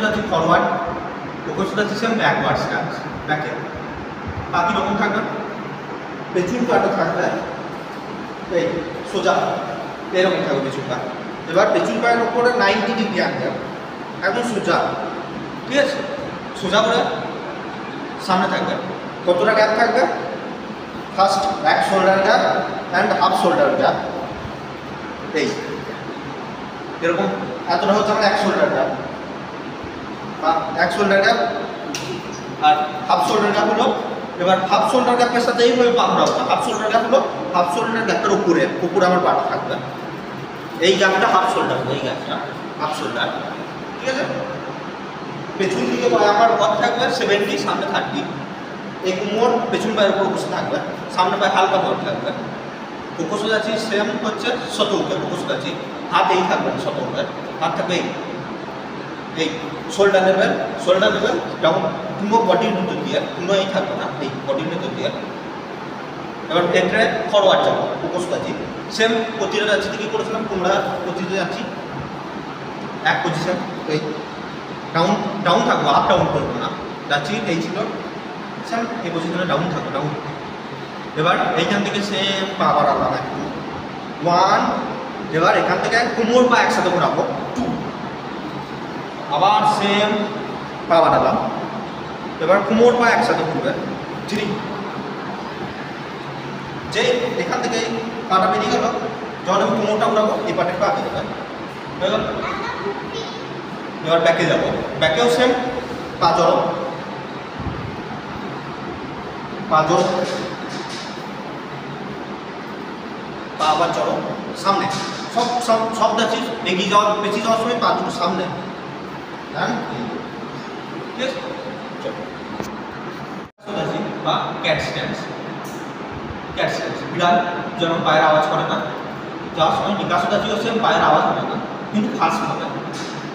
সোজাচ্ছি forward, ওকে সোজাচ্ছি same backward stance, ব্যাকে পা কীরকম থাকবে, পেছন পাটা থাকবে এই সোজা এরকম থাকবে পেছন পা। এবার পেছন পায়ের ওপরে 90 ডিগ্রি অ্যাঙ্গেল, একদম সোজা, ঠিক আছে? সোজা করে সামনে থাকবে। কতটা গ্যাপ থাকবে? First back shoulder gap and half shoulder gap, এই এরকম এতটা হচ্ছে আমার এক শোল্ডার গ্যাপ, এক শোল্ডার গ্যাপ আর হাফ শোল্ডার গ্যাপ হলো। এবার হাফ শোল্ডার গ্যাপের সাথে এইভাবে পা ঘোরাবো না, হাফ শোল্ডার গ্যাপ হলো হাফ শোল্ডার গ্যাপটার উপরে আমার পাটা থাকবে, এই গ্যাপটা হাফ শোল্ডার, এই গ্যাপটা হাফ শোল্ডার, ঠিক আছে? পেছন দিকে পায়ে আমার পথ থাকবে 70, সামনে 30, এই কোমর পেছন পায়ের উপর বসে থাকবে, সামনে পায়ে হালকা পথ থাকবে। কোকো সোজাচ্ছি সেম হচ্ছে শতকে, কোকো সোজাচ্ছি হাত এই থাকবে না, শতকে হাত থাকবে এই শোল্ডার নেবেন যেমন পুরো বডির ভিতর দিয়ে, পুরো এই থাকবে না, এই বডির ভিতর দিয়ে। এবার এন্ট্রে ফরওয়ার্ড যাবো, কোকো সোজাচ্ছি সেম প্রতিটা যাচ্ছি কী করেছিলাম, তোমরা প্রতিটা যাচ্ছি এক পজিশন, এই ডাউন থাকবো, আপ ডাউন করবো না, যাচ্ছি এই ছিল সেম এই পজিশনে ডাউন থাকবো, ডাউন। এবার এইখান থেকে সেম পা বাড়ালাম একটু 1, এবার এখান থেকে কোমর পা একসাথে ঘোরাবো 2, আবার সেম পা বাড়ালাম, এবার কোমর পা একসাথে ঘুরবে 3, যে এখান থেকে পাটা বেরিয়ে গেল, যখন আমি কোমরটা ঘোরাবো এই পাটের পা বেরিয়ে যাবে, এবার ব্যাকে যাবো, ব্যাকেও সেম পা জড়ো, পা আবার চলো সামনে, সব যাচ্ছি এগিয়ে যাওয়ার পেছিয়ে যাওয়ার সময় পা দুটো সামনে, হ্যাঁ ঠিক আছে? বা ক্যাট স্ট্যান্স, বিড়াল যেমন পায়ের আওয়াজ করে না, যাওয়ার সময় নিকাশ যাচ্ছিও সেম পায়ের আওয়াজ হবে না, কিন্তু ফাঁস হবে,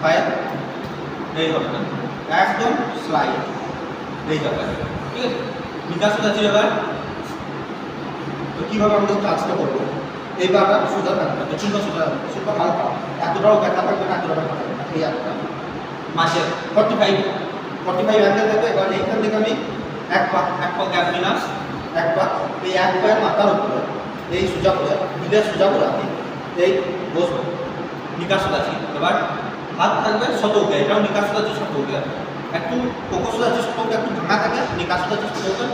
পায়ের এই হবে না, একদম স্লাইড এই যাবে, ঠিক আছে? নিকাশ যাচ্ছি এবার তো কীভাবে আমরা কাজটা করবো, এই পাটা সোজা থাকবে, পেছনটা সোজা থাকবে, পেছনটা হালকা, এতটাও ব্যথা থাকবে না, এতটাও ব্যথা থাকবে না, এই একটা মাঝে 45 অ্যাঙ্গেল থাকবে। এবার এইখান থেকে আমি এক পা গ্যাপ নিলাম, এক পা এই এক পায়ের মাথার উপরে এই সোজা করে দিলে সোজা করে আমি এই বসবো, নিকাশ সোজাচ্ছি। এবার হাত থাকবে শতকে, এটাও নিকাশ সোজাচ্ছি শতকে, একটু কোকো সোজাচ্ছি শতকে একটু ভাঙা থাকে, নিকাশ সোজাচ্ছি শতকে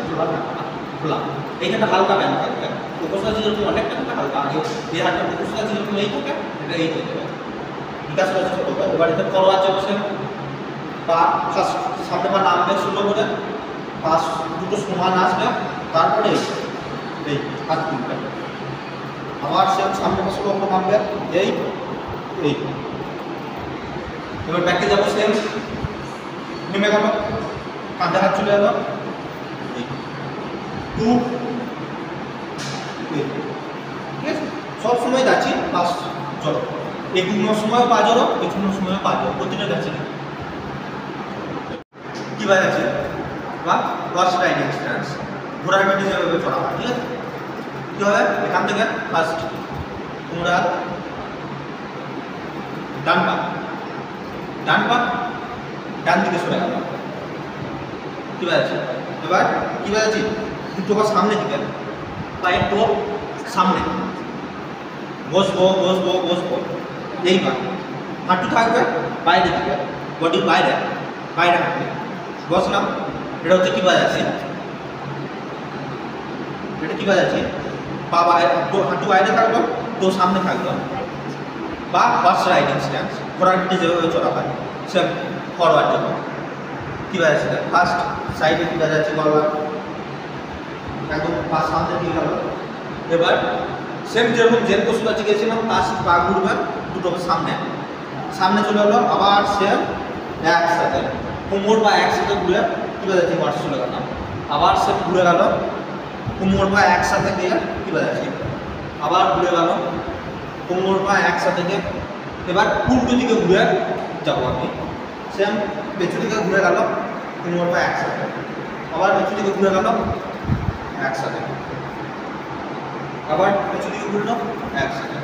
খোলা, এইখানটা হালকা ব্যায়াম থাকবে। কোকো সোজাচ্ছি যেরকম অনেকটা থাকে হালকা, এই হাতটা কোকো সোজাচ্ছি যেরকম এই থাকে, এটা এই হয়ে যাবে নিকাশ সোজাচ্ছি শতকে। এবার এটা ফরওয়ার্ড যাবো, সে পা ফার্স্ট সামনে পা নামবে সুন্দর করে, পা দুটো সমান আসবে, তারপরে এই হাত তুলবে, আবার সে সামনে পা সুন্দর করে নামবে, এই এবার ব্যাকে যাবো, সেম নেমে গেল, কাঁধে হাত চলে গেল, 2, ঠিক আছে? সব সময় যাচ্ছি ফার্স্ট জড়ো, এগুলোর সময়ও পা জড়ো, পেছনের সময়ও পা জড়ো, প্রতিটা যাচ্ছি না কীভাবে আছে বা ক্রস রাইডিং স্ট্যান্স, ঘোড়ার পিঠে যেভাবে চড়া হয়, ঠিক আছে? কী হবে, এখান থেকে ফার্স্ট তোমরা ডান পা ডান দিকে সরে গেল, কীভাবে আছে? এবার কীভাবে আছি, দুটো পা সামনে দিকে, পায়ের টোপ সামনে, বসবো, এইবার হাঁটু থাকবে বাইরে দিকে, বডির বাইরে হাঁটবে, বসলাম। এটা হচ্ছে কীভাবে আছে, পা বাইরে, হাঁটু বাইরে থাকলো, তো সামনে থাকলো, বা হর্স রাইডিং স্ট্যান্স, ঘোড়ার পিঠে যেভাবে চড়া হয় সে ফরওয়ার্ড যাবো, কীভাবে আছে ফার্স্ট সাইডে কীভাবে আছে বলবার, একদম পা সামনে দিয়ে গেল। এবার সেম যেরকম জেনকো সোজাচ্ছি গেছিলাম, ফার্স্ট পা ঘুরবে, দুটো সামনে চলে গেলো, আবার সেম একসাথে কোমর পা একসাথে ঘুরে কীভাবে আছে হর্স চলে গেল, আবার সেম ঘুরে গেল, কোমর পা একসাথে দিয়ে কীভাবে আছে, আবার ঘুরে গেল, কোমর পা একসাথে দিয়ে, এবার উল্টো দিকে ঘুরে যাবো আমি, সেম পেছু দিকে ঘুরে গেল, কোমর পা একসাথে, আবার পেছু দিকে ঘুরে গেল একসাথে, আবার পেছু দিকে ঘুরলো একসাথে।